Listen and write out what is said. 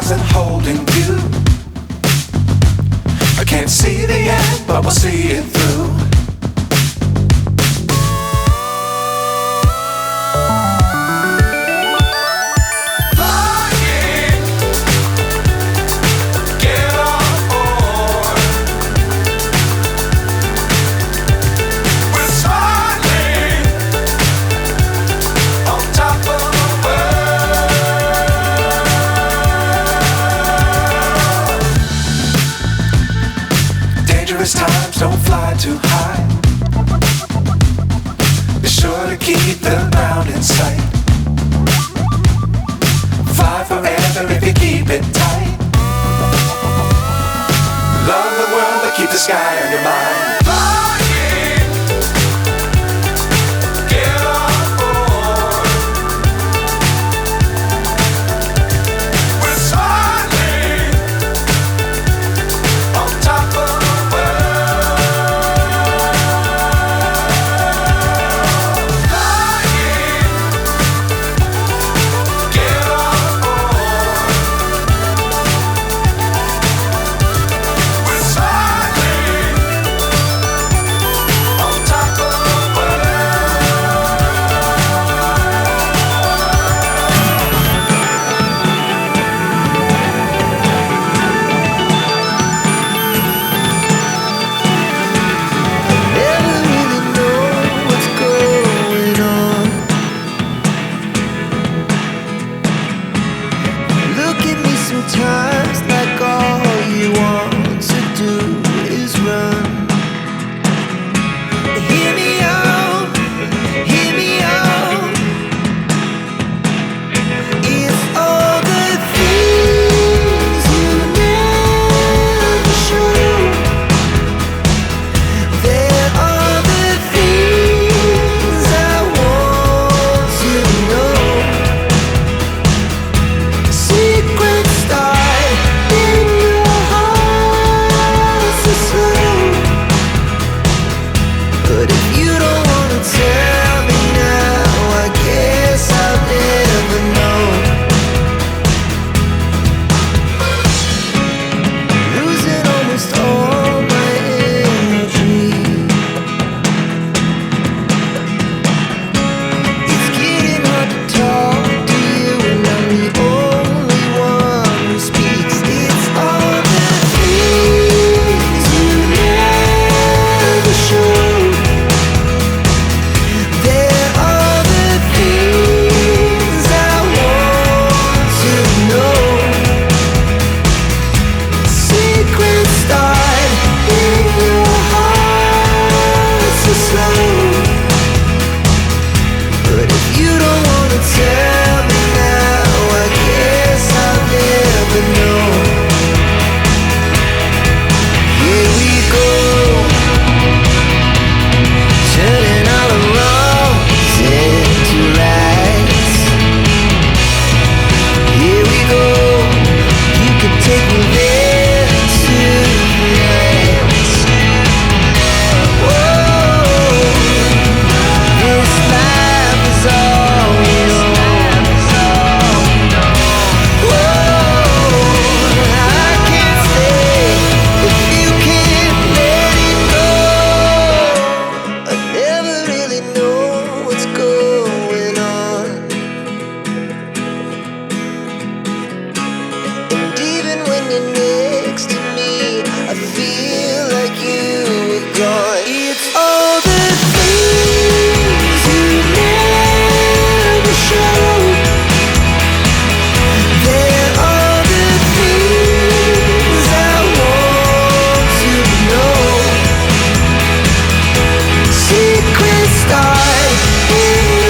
wasn't holding you. I can't see the end, but we'll see it through. Times don't fly too high. Be sure to keep the ground in sight. Fly forever if you keep it tight. Love the world but keep the sky on your mind. Sometimes like all you want to do is run. Hear me out, hear me out. It's all the things you never show. There are the things I want to know. Secrets start in your heart so slow. But if you don't wanna tell me now, I guess I'll never know. Losing almost all my energy. It's getting hard to talk to you, and I'm the only one who speaks. It's all the things you never show. There are the things I want to know. Secrets start in your heart so slow. But if you don't wanna tell me now, I guess I'll never know. Here we go, turning all the wrongs into rights. Here we go, you can take me there tonight. Whoa, this life is all we know. Whoa, I can't stay if you can't let it go. I never really know what's going on. And even when you're next to me, I feel like you were gone. It's all the things you never show. There are the things I want to know. Secrets start in